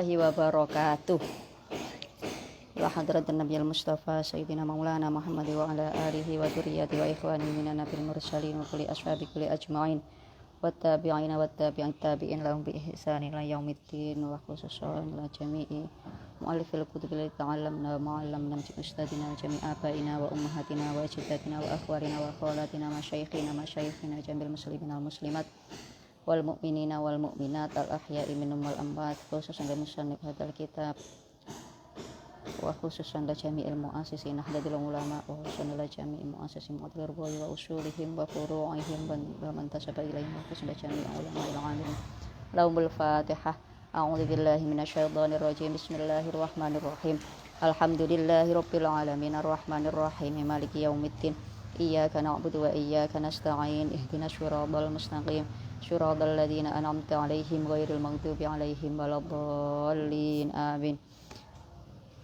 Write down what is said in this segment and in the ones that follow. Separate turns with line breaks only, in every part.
wabarakatuh. Ila hadratin Nabiyil Mustafa Sayyidina Maulana Muhammad wa ala alihi wa dzurriyyati wa ikhwani minan nabil mursalin wa kulli ashabi kulli ajma'in wa tabi'ina wa tabi'in tabi'in lahum bi ihsanin ila yaumiddin wa khususan la jami'i mu'allifil kutubil ta'allamna wa ma'allamna min ustadina wa jami'a abaina wa ummahatina wa ajdatina wa akhwarina wa akhwalatina masyayikhina jambil muslimina wal muslimat wal mu'minina wal mu'minat al ahya'i minhum wal amwat khususan li musannif hadzal kitab wa khususan la jami'il mu'assisin ahdatil ulama wa khususan la jami'il mu'assisin mu'adhir wa usulihim wa furu'ihim wa man tasaba ilaihim wa khususan la jami'il ulama ila alim lahumul fatihah. A'udzu billahi minasyaitonir rajim. Bismillahirrahmanirrahim. Alhamdulillahi rabbil alamin arrahmanir rahim maliki yaumiddin iyyaka na'budu wa iyyaka nasta'in ihdinas siratal mustaqim siratal ladzina an'amta 'alaihim ghairil maghdubi 'alaihim waladdallin amin.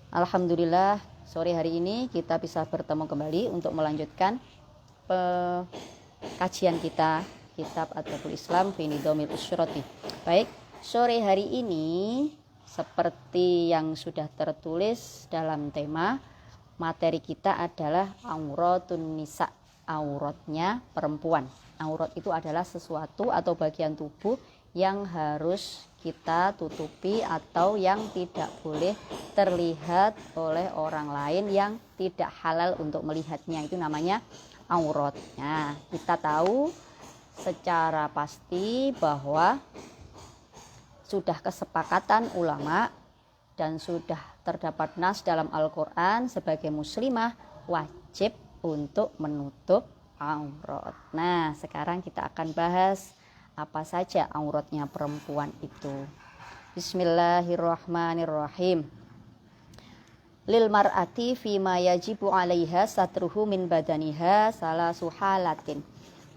Alhamdulillah, sore hari ini kita bisa bertemu kembali untuk melanjutkan kajian kita kitab Adabul Islam fi Nidhamil Usyrati. Baik, sore hari ini seperti yang sudah tertulis dalam tema, materi kita adalah auratun nisa, auratnya perempuan. Aurat itu adalah sesuatu atau bagian tubuh yang harus kita tutupi atau yang tidak boleh terlihat oleh orang lain yang tidak halal untuk melihatnya, itu namanya aurat. Nah, kita tahu secara pasti bahwa sudah kesepakatan ulama dan sudah terdapat nas dalam Al-Quran sebagai muslimah wajib untuk menutup aurat. Nah, sekarang kita akan bahas apa saja auratnya perempuan itu. Bismillahirrahmanirrahim. Lil mar'ati fima yajibu 'alaiha satruhu min badaniha salasu halatin.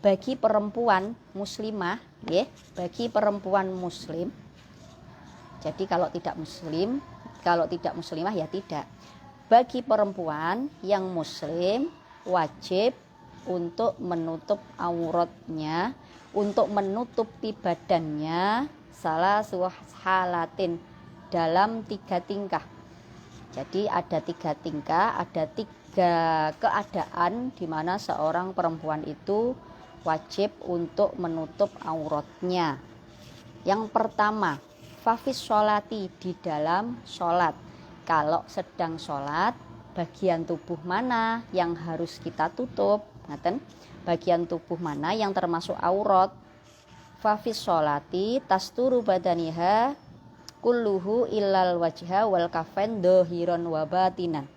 Bagi perempuan muslimah, ya, bagi perempuan muslim. Jadi kalau tidak muslimah ya tidak. Bagi perempuan yang muslim wajib untuk menutup auratnya, untuk menutupi badannya salasu halatin, dalam 3 tingkah. Jadi ada 3 tingkah, ada 3 keadaan di mana seorang perempuan itu wajib untuk menutup auratnya. Yang pertama, fafis sholati, di dalam sholat. Kalau sedang sholat, bagian tubuh mana yang harus kita tutup? Ngaten? Bagian tubuh mana yang termasuk aurat? Fafis sholati tasturu badaniha kulluhu illal wajha wal kafain dhahiran wa batinan.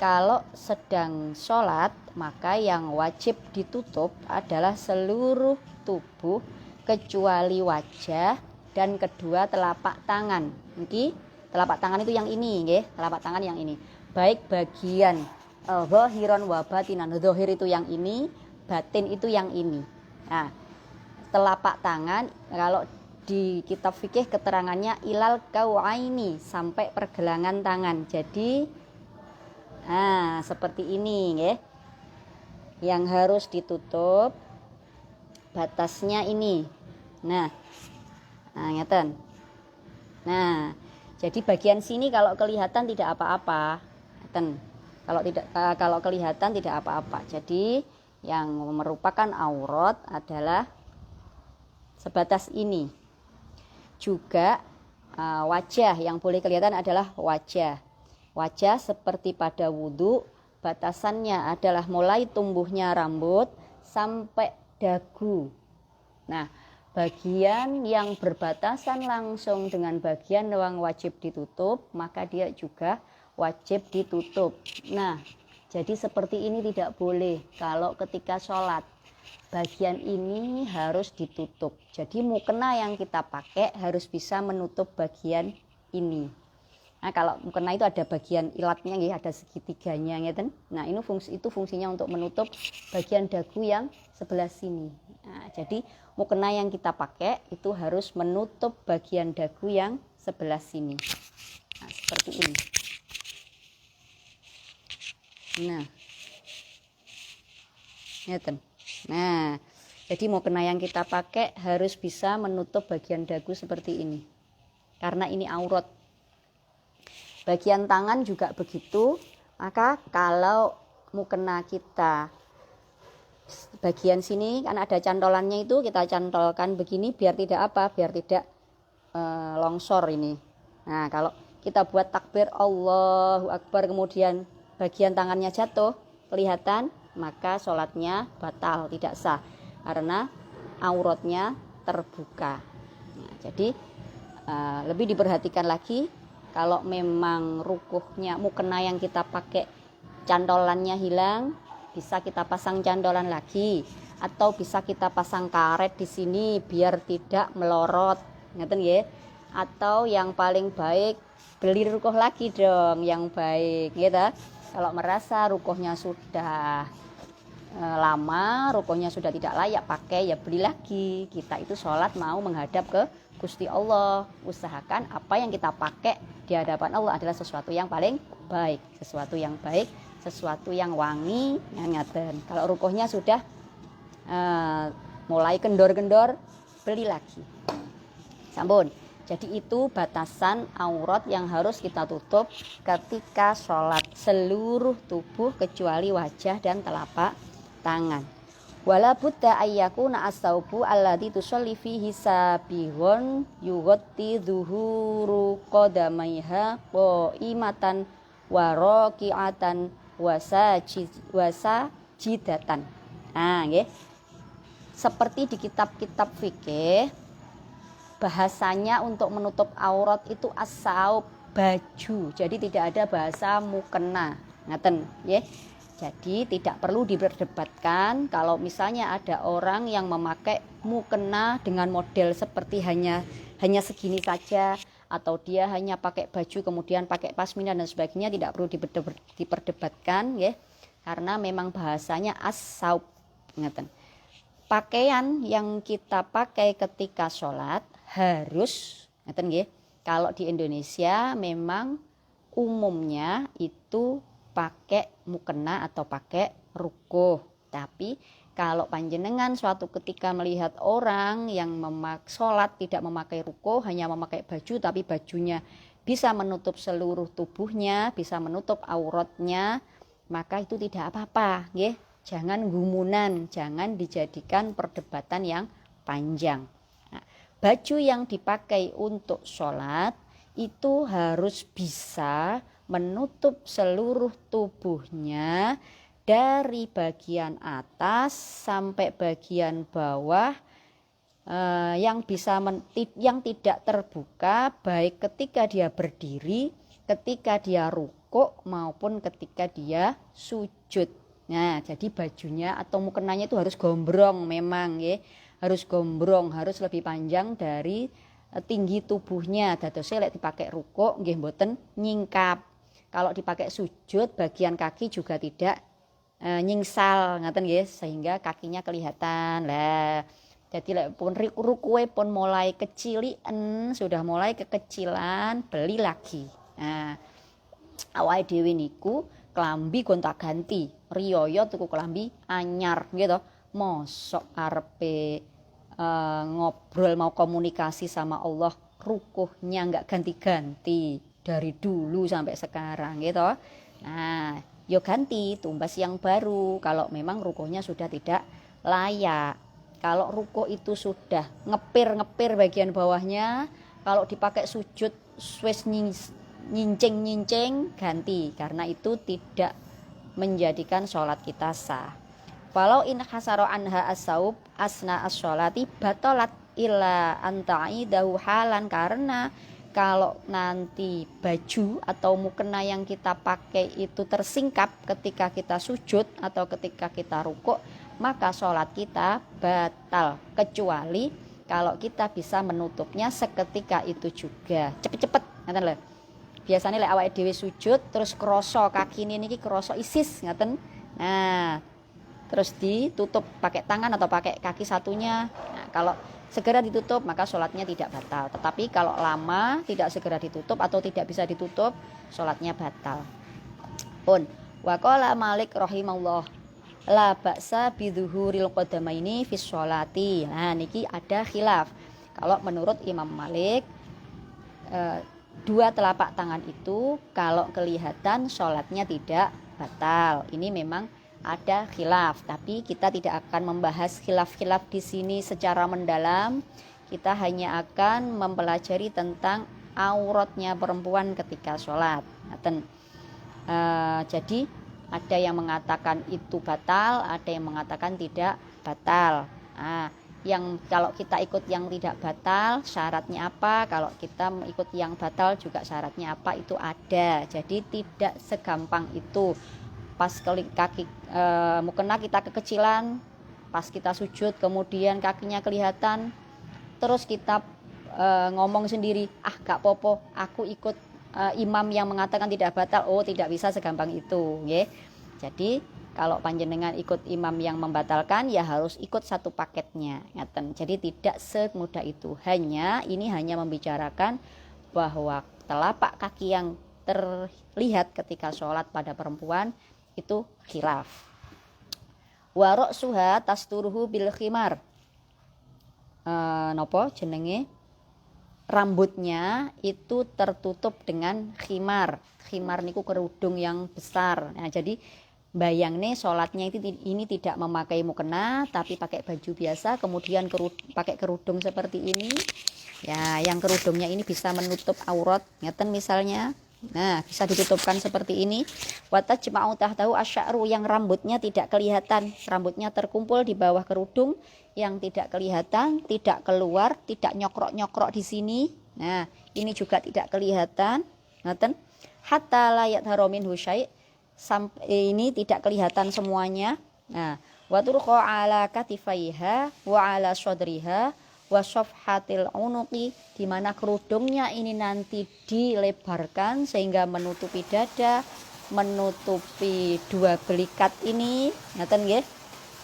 Kalau sedang sholat, maka yang wajib ditutup adalah seluruh tubuh kecuali wajah dan kedua telapak tangan. Niki, telapak tangan itu yang ini, nggih, telapak tangan yang ini. Baik bagian dhahiran wa batinan. Dhahir itu yang ini, batin itu yang ini. Nah, telapak tangan kalau di kitab fikih keterangannya ilal kau'aini, sampai pergelangan tangan. Jadi seperti ini, nggih. Yang harus ditutup batasnya ini. Nah, ngeten. Nah, jadi bagian sini kalau kelihatan tidak apa-apa. Ngeten. Kalau kelihatan tidak apa-apa. Jadi yang merupakan aurat adalah sebatas ini. Juga wajah yang boleh kelihatan adalah wajah. Wajah seperti pada wudhu, batasannya adalah mulai tumbuhnya rambut sampai dagu. Nah, bagian yang berbatasan langsung dengan bagian yang wajib ditutup, maka dia juga wajib ditutup. Nah, jadi seperti ini tidak boleh kalau ketika sholat. Bagian ini harus ditutup. Jadi mukena yang kita pakai harus bisa menutup bagian ini. Nah, kalau mukena itu ada bagian ilatnya, ya, ada segitiganya, ngeten. Nah, ini fungsinya untuk menutup bagian dagu yang sebelah sini. Nah, jadi mukena yang kita pakai itu harus menutup bagian dagu yang sebelah sini. Nah, seperti ini. Nah, ngeten. Nah, jadi mukena yang kita pakai harus bisa menutup bagian dagu seperti ini. Karena ini aurat. Bagian tangan juga begitu. Maka kalau mukena kita bagian sini kan ada cantolannya, itu kita cantolkan begini biar tidak apa? Biar tidak longsor ini. Nah, kalau kita buat takbir Allahu Akbar kemudian bagian tangannya jatuh kelihatan, maka sholatnya batal, tidak sah karena auratnya terbuka. Nah, jadi lebih diperhatikan lagi kalau memang rukuhnya mukena yang kita pakai cantolannya hilang, bisa kita pasang cantolan lagi atau bisa kita pasang karet di sini biar tidak melorot, ngeten ya. Atau yang paling baik beli rukuh lagi dong yang baik gitu. Kalau merasa rukuhnya sudah lama, rukuhnya sudah tidak layak pakai, ya beli lagi. Kita itu sholat mau menghadap ke Gusti Allah. Usahakan apa yang kita pakai di hadapan Allah adalah sesuatu yang paling baik, sesuatu yang baik, sesuatu yang wangi, ngaten. Kalau rukuhnya sudah mulai kendor-kendor, beli lagi. Sampun. Jadi itu batasan aurat yang harus kita tutup ketika sholat, seluruh tubuh kecuali wajah dan telapak tangan. Wala budda ayyakuna as-saubu alladzi tusalli fihi sabihun yughatti dhuhuru qadamaiha qaimatan wa raqi'atan wasajidatan. Nah, nggih. Seperti di kitab-kitab fikih, bahasanya untuk menutup aurat itu as-saub, baju. Jadi tidak ada bahasa mukena. Ngaten, nggih. Jadi tidak perlu diperdebatkan kalau misalnya ada orang yang memakai mukena dengan model seperti hanya segini saja, atau dia hanya pakai baju kemudian pakai pasmina dan sebagainya, tidak perlu diperdebatkan ya, karena memang bahasanya as-saub. Ngaten. Pakaian yang kita pakai ketika sholat harus, ngaten nggih. Kalau di Indonesia memang umumnya itu pakai mukena atau pakai rukuh. Tapi kalau panjenengan suatu ketika melihat orang yang sholat tidak memakai rukuh, hanya memakai baju, tapi bajunya bisa menutup seluruh tubuhnya, bisa menutup auratnya, maka itu tidak apa-apa, nggih. Jangan gumunan, jangan dijadikan perdebatan yang panjang. Nah, baju yang dipakai untuk sholat itu harus bisa menutup seluruh tubuhnya dari bagian atas sampai bagian bawah, yang tidak terbuka baik ketika dia berdiri, ketika dia rukuk maupun ketika dia sujud. Nah, jadi bajunya atau mukenanya itu harus gombrong memang ya. Harus gombrong, harus lebih panjang dari tinggi tubuhnya. Dadose lek dipakai rukuk nggih mboten nyingkap. Kalau dipakai sujud bagian kaki juga tidak nyingsal ngaten nggih, sehingga kakinya kelihatan. Lah, jadi lek pun rukuke pun mulai kecilien, sudah mulai kekecilan, beli lagi. Nah, awake dhewe niku klambi gonta-ganti, riyaya tuku klambi anyar gitu. Mosok arepe ngobrol mau komunikasi sama Allah, rukuhnya enggak ganti-ganti dari dulu sampai sekarang gitu. Nah, yo ganti tumbas yang baru kalau memang rukuhnya sudah tidak layak. Kalau rukuh itu sudah ngepir bagian bawahnya, kalau dipakai sujud wis nyincing ganti, karena itu tidak menjadikan sholat kita sah. Walau in hasaro anha as-saub asna as-sholati batalat illa anta'idahu halan, karena kalau nanti baju atau mukena yang kita pakai itu tersingkap ketika kita sujud atau ketika kita rukuk, maka sholat kita batal, kecuali kalau kita bisa menutupnya seketika itu juga. Cepet-cepet ngaten lho. Biasanya lek awake dhewe sujud terus kroso kaki niki kroso isis ngaten. Nah, terus ditutup pakai tangan atau pakai kaki satunya. Nah, kalau segera ditutup maka sholatnya tidak batal. Tetapi kalau lama tidak segera ditutup atau tidak bisa ditutup, sholatnya batal. Pun waqala Malik rahimahullah la ba'sa bidzuhuril qadamaini fi sholati. Nah, niki ada khilaf. Kalau menurut Imam Malik dua telapak tangan itu kalau kelihatan sholatnya tidak batal. Ini memang ada khilaf, tapi kita tidak akan membahas khilaf-khilaf di sini secara mendalam. Kita hanya akan mempelajari tentang auratnya perempuan ketika sholat. Jadi ada yang mengatakan itu batal, ada yang mengatakan tidak batal. Yang kalau kita ikut yang tidak batal syaratnya apa, kalau kita ikut yang batal juga syaratnya apa, itu ada. Jadi tidak segampang itu. Pas kaki mukena kita kekecilan, pas kita sujud kemudian kakinya kelihatan, terus kita ngomong sendiri, gak popo, aku ikut imam yang mengatakan tidak batal. Oh, tidak bisa segampang itu, ya. Jadi kalau panjenengan ikut imam yang membatalkan, ya harus ikut satu paketnya. Jadi tidak semudah itu. Ini hanya membicarakan bahwa telapak kaki yang terlihat ketika sholat pada perempuan itu khilaf. Wa ra'suha tasturuhu bil khimar. Nopo jenenge? Rambutnya itu tertutup dengan khimar. Khimar niku kerudung yang besar. Nah, jadi bayang nih sholatnya ini tidak memakai mukena tapi pakai baju biasa, kemudian pakai kerudung seperti ini ya, yang kerudungnya ini bisa menutup aurat, ngeten misalnya. Nah, bisa ditutupkan seperti ini. Wata jema'u tahtahu asy'aru, yang rambutnya tidak kelihatan, rambutnya terkumpul di bawah kerudung, yang tidak kelihatan, tidak keluar, tidak nyokrok-nyokrok di sini. Nah, ini juga tidak kelihatan, ngeten. Hatta la yadharu minhu syai', sampai ini tidak kelihatan semuanya. Nah, wa turqa ala katifaiha wa ala shodriha wa shafhatil unuqi, di mana kerudungnya ini nanti dilebarkan sehingga menutupi dada, menutupi dua belikat ini, ngaten nggih.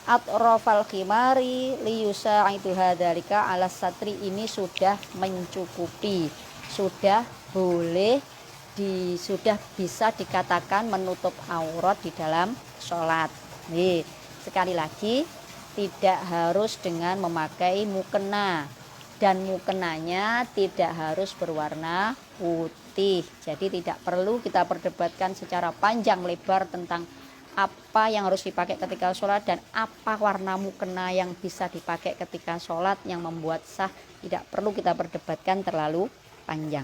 Atrafal khimari liyusaidu hadzalika ala satri, ini sudah mencukupi, sudah boleh sudah bisa dikatakan menutup aurat di dalam sholat. Nih, sekali lagi tidak harus dengan memakai mukena, dan mukenanya tidak harus berwarna putih. Jadi tidak perlu kita perdebatkan secara panjang lebar tentang apa yang harus dipakai ketika sholat dan apa warna mukena yang bisa dipakai ketika sholat yang membuat sah. Tidak perlu kita perdebatkan terlalu panjang.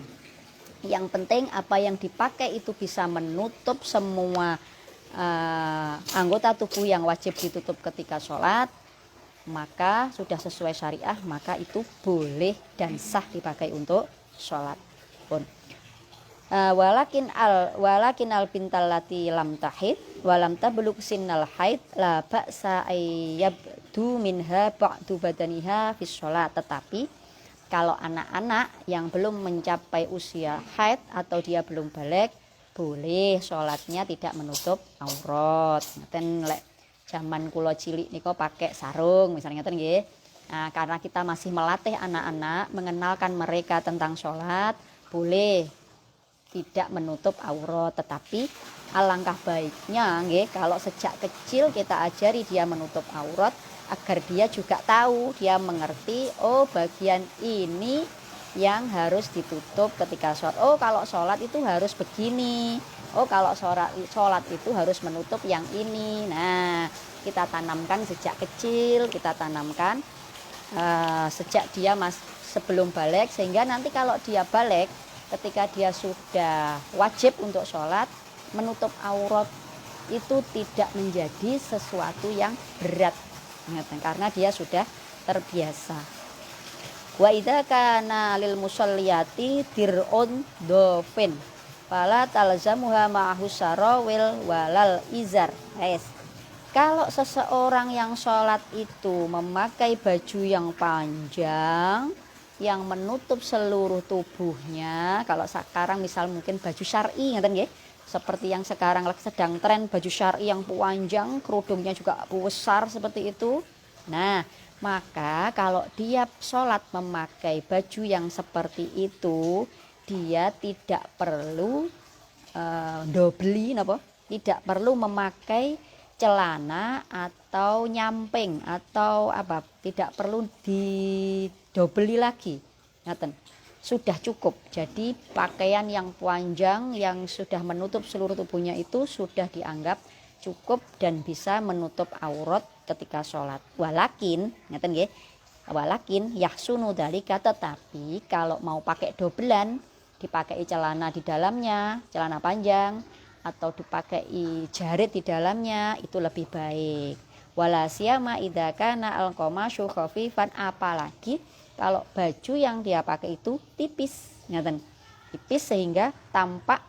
Yang penting apa yang dipakai itu bisa menutup semua anggota tubuh yang wajib ditutup ketika sholat, maka sudah sesuai syariah, maka itu boleh dan sah dipakai untuk sholat pun. Walakin al bintal lati lam tahid walam tablugh sinnal haid la ba'sa ayyabdu minha ba'du badaniha fis sholat. Tetapi kalau anak-anak yang belum mencapai usia haid atau dia belum balik, boleh sholatnya tidak menutup aurat. Ngeten lek zaman kula cilik niko pakai sarung misalnya, ngeten nggih. Nah, karena kita masih melatih anak-anak, mengenalkan mereka tentang sholat, boleh tidak menutup aurat. Tetapi alangkah baiknya nggih kalau sejak kecil kita ajari dia menutup aurat, agar dia juga tahu, dia mengerti, oh bagian ini yang harus ditutup ketika sholat. Oh, kalau sholat itu harus begini. Oh, kalau sholat itu harus menutup yang ini. Nah, kita tanamkan sejak kecil, kita tanamkan sejak dia sebelum balik, sehingga nanti kalau dia balik, ketika dia sudah wajib untuk sholat, menutup aurat itu tidak menjadi sesuatu yang berat, karena dia sudah terbiasa. Wa idza kana lil musalliyati dir'un dofin fala talzamuha ma'ahu sarawil walal izar. Kalau seseorang yang sholat itu memakai baju yang panjang yang menutup seluruh tubuhnya, kalau sekarang misal mungkin baju syar'i, ngeten nggih, seperti yang sekarang sedang tren baju syar'i yang panjang, kerudungnya juga besar seperti itu. Nah, maka kalau dia sholat memakai baju yang seperti itu, dia tidak perlu tidak perlu memakai celana atau nyamping atau apa, tidak perlu didobeli lagi. Ngaten. sudah cukup. Jadi pakaian yang panjang yang sudah menutup seluruh tubuhnya itu sudah dianggap cukup dan bisa menutup aurat ketika sholat. Walakin, ngeten nggih, walakin yahsunu dalika, tetapi kalau mau pakai dobelan, dipakai celana di dalamnya, celana panjang, atau dipakai jarit di dalamnya, itu lebih baik. Wala siyama idza kana al-qamasyu khafifan, apalagi kalau baju yang dia pakai itu tipis, ngeten. Tipis sehingga tampak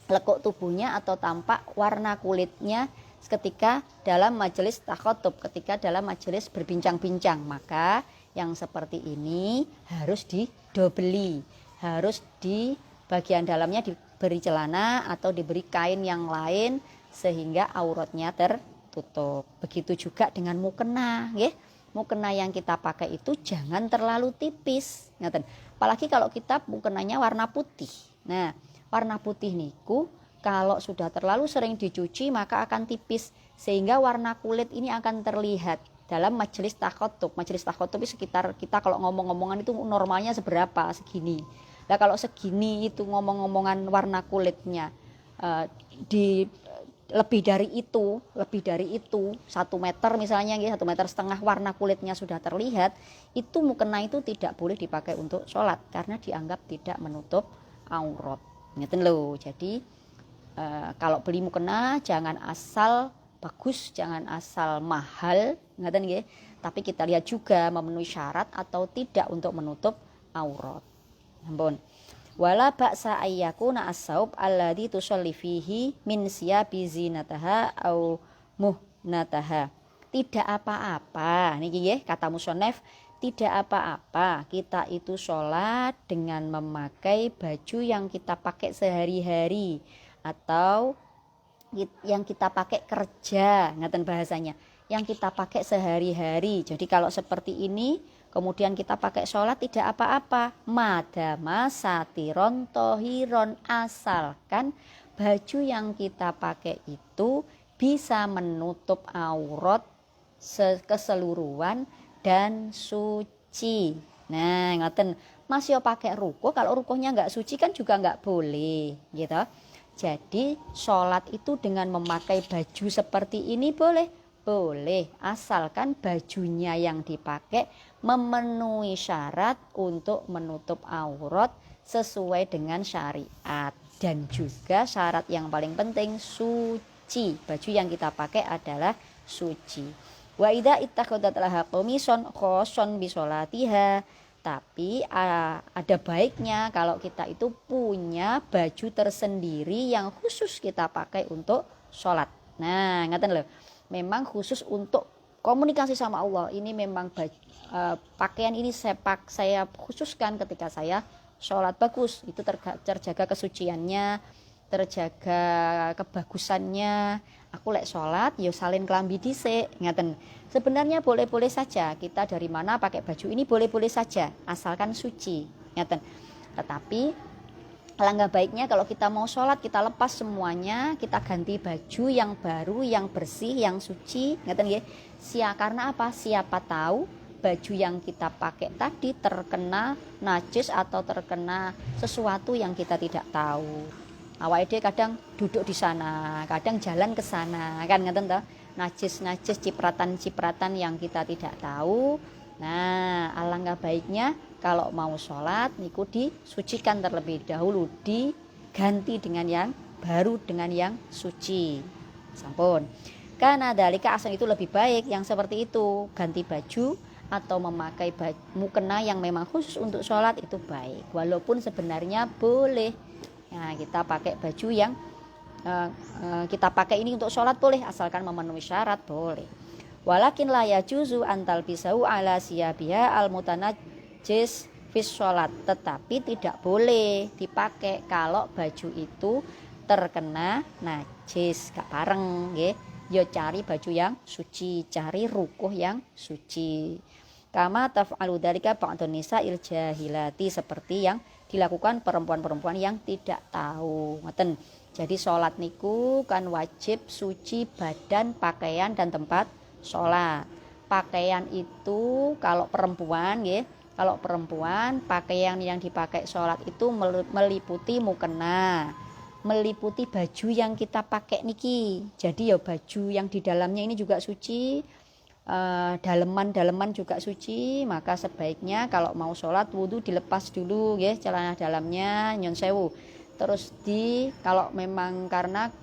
lekuk tubuhnya atau tampak warna kulitnya ketika dalam majelis takhotub, ketika dalam majelis berbincang-bincang. Maka yang seperti ini harus didobeli, harus di bagian dalamnya diberi celana atau diberi kain yang lain sehingga auratnya tertutup. Begitu juga dengan mukena, nggih. Mukena yang kita pakai itu jangan terlalu tipis, ngeten. Apalagi kalau kita mukenanya warna putih. Nah, warna putih niku kalau sudah terlalu sering dicuci maka akan tipis sehingga warna kulit ini akan terlihat dalam majelis takhotub. Majelis takhotub itu sekitar kita kalau ngomong-ngomongan itu normalnya seberapa, segini. Nah kalau segini itu ngomong-ngomongan warna kulitnya di lebih dari itu 1 meter misalnya, 1,5 meter warna kulitnya sudah terlihat, itu mukena itu tidak boleh dipakai untuk sholat karena dianggap tidak menutup aurat. Ngeten lho. Jadi kalau beli mukena jangan asal bagus, jangan asal mahal, ngeten nggih. Tapi kita lihat juga memenuhi syarat atau tidak untuk menutup aurat. Ampun. Wala ba'sa ayyakuna as-saub alladzi tusalli fihi min siyabi zinataha au muhnataha. Tidak apa-apa, niki nggih kata musannaf, tidak apa-apa kita itu sholat dengan memakai baju yang kita pakai sehari-hari atau yang kita pakai kerja, ngeten bahasanya, yang kita pakai sehari-hari. Jadi kalau seperti ini kemudian kita pakai sholat tidak apa-apa, madama satiron tohiron, asalkan baju yang kita pakai itu bisa menutup aurat keseluruhan dan suci. Nah, ngoten. Mas yo pakai ruko, kalau rukonya nggak suci kan juga nggak boleh, gitu. Jadi sholat itu dengan memakai baju seperti ini boleh, asalkan bajunya yang dipakai memenuhi syarat untuk menutup aurat sesuai dengan syariat, dan juga syarat yang paling penting suci. Baju yang kita pakai adalah suci. Wa idza ittakhadhat laha qamison khosson bi sholatiha, tapi ada baiknya kalau kita itu punya baju tersendiri yang khusus kita pakai untuk sholat. Nah, ngeten loh. Memang khusus untuk komunikasi sama Allah. Ini memang pakaian ini saya khususkan ketika saya sholat bagus. Itu terjaga kesuciannya, terjaga kebagusannya. Aku lek sholat yo salin kelambi dhisik, ngeten. Sebenarnya boleh-boleh saja kita dari mana pakai baju ini, boleh-boleh saja asalkan suci, ngeten. Tetapi alangkah baiknya kalau kita mau sholat kita lepas semuanya, kita ganti baju yang baru, yang bersih, yang suci, ngeten nggih. Karena apa? Siapa tahu baju yang kita pakai tadi terkena najis atau terkena sesuatu yang kita tidak tahu. Awake dhewe kadang duduk di sana, kadang jalan ke sana, kan ngeten toh. Najis-najis, cipratan-cipratan yang kita tidak tahu. Nah, alangkah baiknya kalau mau sholat niku disucikan terlebih dahulu, diganti dengan yang baru, dengan yang suci. Sampun. Karena dalika asal itu lebih baik yang seperti itu, ganti baju atau memakai mukena yang memang khusus untuk sholat itu baik. Walaupun sebenarnya boleh. Nah, kita pakai baju yang kita pakai ini untuk sholat boleh, asalkan memenuhi syarat boleh. Walakin la yajuzu antal bisau ala siyabiha al mutanajjis fis sholat, tetapi tidak boleh dipakai kalau baju itu terkena najis, gak pareng nggih. Ya cari baju yang suci, cari rukuh yang suci. Kama taf'alu dzalika ba'dun nisa'il jahilati, seperti yang dilakukan perempuan-perempuan yang tidak tahu. Ngoten. Jadi sholat niku kan wajib suci badan, pakaian dan tempat sholat. Pakaian itu kalau perempuan nggih Kalau perempuan, pakaian yang dipakai sholat itu meliputi mukena, meliputi baju yang kita pakai niki. Jadi ya baju yang di dalamnya ini juga suci, daleman juga suci. Maka sebaiknya kalau mau sholat wudhu dilepas dulu ya celana dalamnya, nyon sewu. Terus kalau memang karena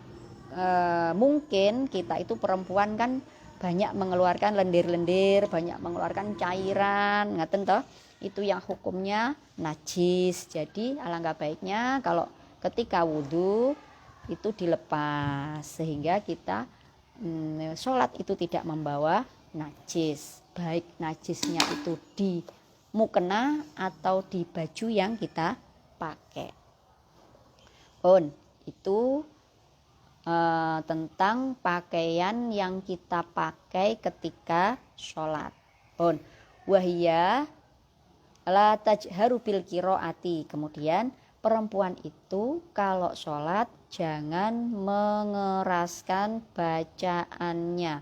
mungkin kita itu perempuan kan banyak mengeluarkan lendir-lendir, banyak mengeluarkan cairan, ngaten toh, itu yang hukumnya najis. Jadi alangkah baiknya kalau ketika wudhu itu dilepas sehingga kita sholat itu tidak membawa najis, baik najisnya itu di mukena atau di baju yang kita pakai. Itu tentang pakaian yang kita pakai ketika sholat. Wahia la tajharu bil qiraati. Kemudian perempuan itu kalau sholat jangan mengeraskan bacaannya.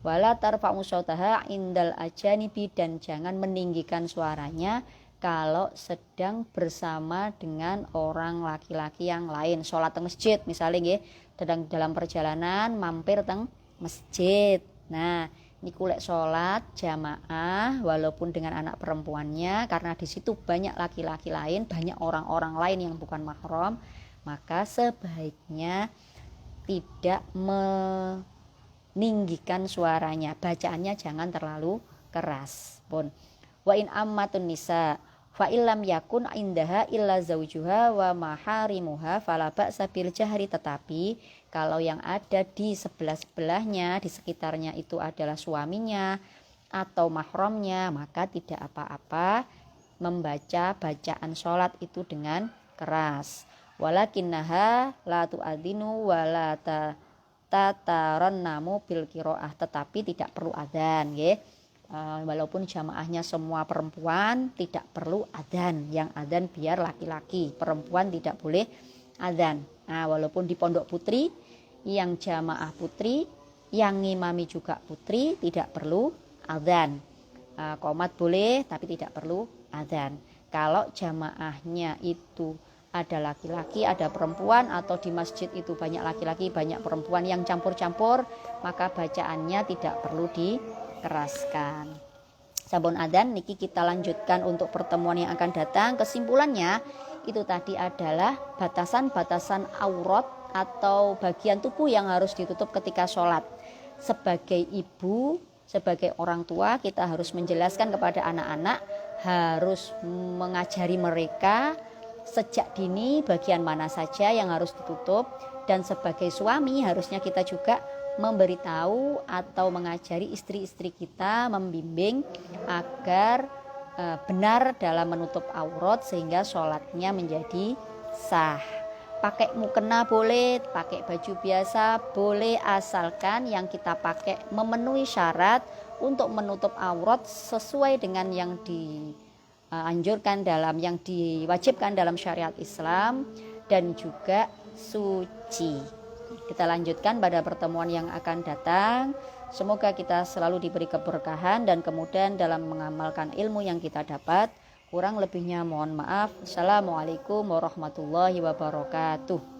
Wala tarfa'u sautaha indal ajanibi, dan jangan meninggikan suaranya kalau sedang bersama dengan orang laki-laki yang lain. Sholat di masjid misalnya nggih, dalam perjalanan mampir teng masjid. Nah, ini kulek sholat jamaah walaupun dengan anak perempuannya, karena di situ banyak laki-laki lain, banyak orang-orang lain yang bukan mahram, maka sebaiknya tidak meninggikan suaranya, bacaannya jangan terlalu keras. Wa in ammatun nisa fa illam yakun indaha illa zaujuha wa maharimuha fala ba'sa bil jahri. Tetapi kalau yang ada di sebelah-sebelahnya, di sekitarnya itu adalah suaminya atau mahramnya, maka tidak apa-apa membaca bacaan sholat itu dengan keras. Walakinnaha la tu'adzinu wa la tatarannamu bil qiraah. Tetapi tidak perlu adzan nggih. Walaupun jamaahnya semua perempuan, tidak perlu adzan. Yang adzan biar laki-laki, perempuan tidak boleh adzan. Nah, walaupun di pondok putri yang jamaah putri, yang ngimami juga putri, tidak perlu adzan. Qomat boleh tapi tidak perlu adzan. Kalau jamaahnya itu ada laki-laki, ada perempuan, atau di masjid itu banyak laki-laki, banyak perempuan yang campur-campur, maka bacaannya tidak perlu dikeraskan. Sampun adzan niki kita lanjutkan untuk pertemuan yang akan datang. Kesimpulannya itu tadi adalah batasan-batasan aurat atau bagian tubuh yang harus ditutup ketika sholat. Sebagai ibu, sebagai orang tua, kita harus menjelaskan kepada anak-anak, harus mengajari mereka sejak dini bagian mana saja yang harus ditutup. Dan sebagai suami harusnya kita juga memberitahu atau mengajari istri-istri kita, membimbing agar benar dalam menutup aurat sehingga sholatnya menjadi sah. Pakai mukena boleh, pakai baju biasa boleh, asalkan yang kita pakai memenuhi syarat untuk menutup aurat sesuai dengan yang dianjurkan yang diwajibkan dalam syariat Islam, dan juga suci. Kita lanjutkan pada pertemuan yang akan datang. Semoga kita selalu diberi keberkahan dan kemudahan dalam mengamalkan ilmu yang kita dapat. Kurang lebihnya mohon maaf. Assalamualaikum warahmatullahi wabarakatuh.